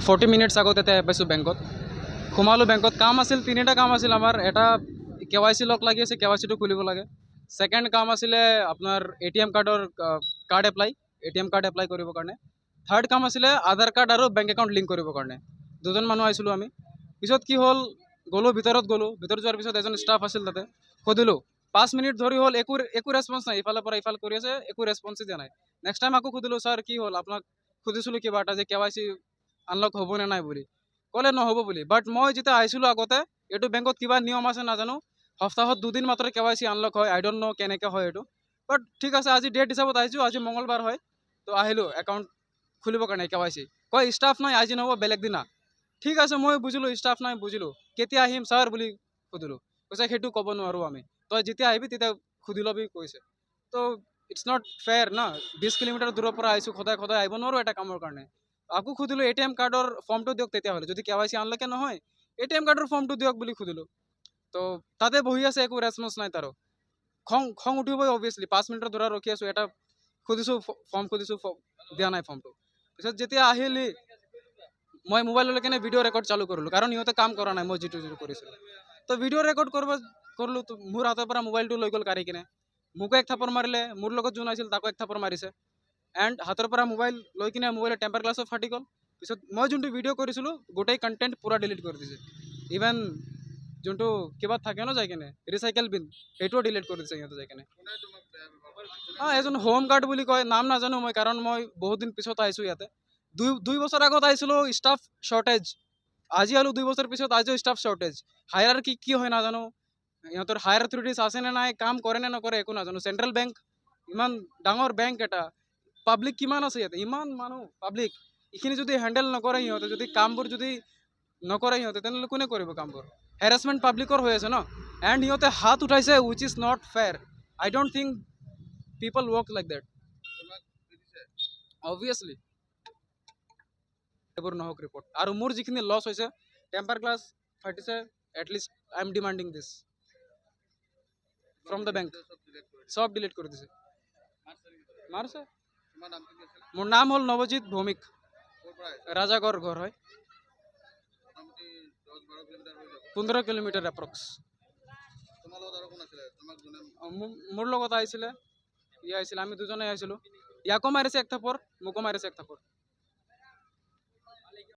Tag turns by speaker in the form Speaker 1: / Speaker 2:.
Speaker 1: 40 minutes আগত এতিয়া পাইছোঁ বেংকত সোমালোঁ বেংকত কাম আছিল তিনিটা কাম আছিল আমাৰ এটা KYC লগ লাগি আছে KYCটো খুলিব লাগে ছেকেণ্ড কাম আছিলে আপোনাৰ ATM কাৰ্ডৰ কাৰ্ড এপ্লাই কৰিবৰ কাৰণে থাৰ্ড কাম আছিলে আধাৰ কাৰ্ড আৰু বেংক একাউণ্ট লিংক কৰিবৰ কাৰণে দুজন মানুহ আহিছিলোঁ আমি পিছত কি হ'ল ভিতৰত যোৱাৰ পিছত এজন ষ্টাফ আছিল তাতে সুধিলোঁ 5 মিনিট ধৰি হ'ল একো ৰেছপন্স নাই ইফালৰ পৰা ইফাল কৰি আছে একো ৰেছপন্সে দিয়া নাই নেক্সট টাইম আকৌ সুধিলোঁ ছাৰ কি হ'ল আপোনাক সুধিছিলোঁ কিবা এটা যে KYC আনলক হ'ব নে নাই বুলি ক'লে নহ'ব বুলি বাট মই যেতিয়া আহিছিলোঁ আগতে এইটো বেংকত কিবা নিয়ম আছে নাজানো সপ্তাহত 2 দিন মাত্ৰ KYC আনলক হয় আই ডোণ্ট ন' কেনেকৈ হয় এইটো বাট ঠিক আছে আজি ডেট হিচাপত আহিছোঁ আজি মঙলবাৰ হয় তো আহিলোঁ একাউণ্ট খুলিবৰ কাৰণে KYC কয় ষ্টাফ নাই আজি নহ'ব বেলেগ দিনা ঠিক আছে মই বুজিলোঁ ষ্টাফ নাই বুজিলোঁ কেতিয়া আহিম ছাৰ বুলি সুধিলোঁ কৈছে সেইটো ক'ব নোৱাৰোঁ আমি তই যেতিয়া আহিবি তেতিয়া সুধি ল'বি কৈছে তো ইটছ নট ফেয়াৰ না 20 কিলোমিটাৰ দূৰৰ পৰা আহিছোঁ সদায় আহিব নোৱাৰোঁ এটা কামৰ কাৰণে আকৌ সুধিলোঁ ATM কাৰ্ডৰ ফৰ্মটো দিয়ক তেতিয়াহ'লে যদি KYC আনলকে নহয় ATM কাৰ্ডৰ ফৰ্মটো দিয়ক বুলি সুধিলোঁ তো তাতে বহি আছে একো ৰেছপন্স নাই তাৰো খং উঠিবই অভিয়াছলি 5 মিনিটৰ দূৰত ৰখি আছোঁ এটা সুধিছোঁ ফৰ্ম দিয়া নাই ফৰ্মটো পিছত যেতিয়া আহিলি মই মোবাইল লৈ কেনে ভিডিঅ' ৰেকৰ্ড চালু কৰিলোঁ কাৰণ ইহঁতে কাম কৰা নাই মই যিটো কৰিছিলোঁ তো ভিডিঅ' ৰেকৰ্ড কৰিলোঁ তো মোৰ হাতৰ পৰা মোবাইলটো লৈ গ'ল কাঢ়ি কিনে মোকো এক থাপৰ মাৰিলে মোৰ লগত যোন আছিল তাকো এক থাপৰ মাৰিছে এণ্ড হাতৰ পৰা মোবাইল লৈ কিনে মোবাইলৰ টেম্পাৰ গ্লাছো ফাটি গ'ল পিছত মই যোনটো ভিডিঅ' কৰিছিলোঁ গোটেই কণ্টেণ্ট পূৰা ডিলিট কৰি দিছে ইভেন যোনটো কিবা থাকে ন যাই কিনে ৰিচাইকেল বিন সেইটোও ডিলিট কৰি দিছে সিহঁতে যাই কিনে এজন হোম গাৰ্ড বুলি কয় নাম নাজানো মই কাৰণ মই বহুত দিন পিছত আহিছোঁ ইয়াতে দুই বছৰ আগত আহিছিলোঁ ষ্টাফ শ্বৰ্টেজ আজি আলো 2 বছৰ পিছত আজিও ষ্টাফ শ্বৰ্টেজ হায়াৰ কি হয় নাজানো ইহঁতৰ হায়াৰ অথৰিটিজ আছে নে নাই কাম কৰে নে নকৰে একো নাজানো চেণ্ট্ৰেল বেংক ইমান ডাঙৰ বেংক এটা পাব্লিক কিমান আছে ইয়াতে ইমান মানুহ পাব্লিক এইখিনি যদি হেণ্ডেল নকৰে সিহঁতে যদি কামবোৰ যদি নকৰে সিহঁতে তেনেহ'লে কোনে কৰিব কামবোৰ হেৰাছমেণ্ট পাব্লিকৰ হৈ আছে ন এণ্ড সিহঁতে হাত উঠাইছে wish is not fair I don't think people work like that obviously এইবোৰ নহওক ৰিপৰ্ট আৰু মোৰ যিখিনি লছ হৈছে টেম্পাৰ গ্লাছ ফাটিছে at least I am demanding this from the bank চব ডিলিট কৰি দিছে মাৰিছে মোৰ নাম হ'ল নৱজিৎ ভৌমিক ৰাজাগড় ঘৰ হয় 15 কিলোমিটাৰ এপ্ৰক্স মোৰ লগত আহিছিলে ই আহিছিলে আমি দুজনে আহিছিলোঁ ইয়াকো মাৰিছে এক থাপৰ মোকো মাৰিছে এক থাপৰ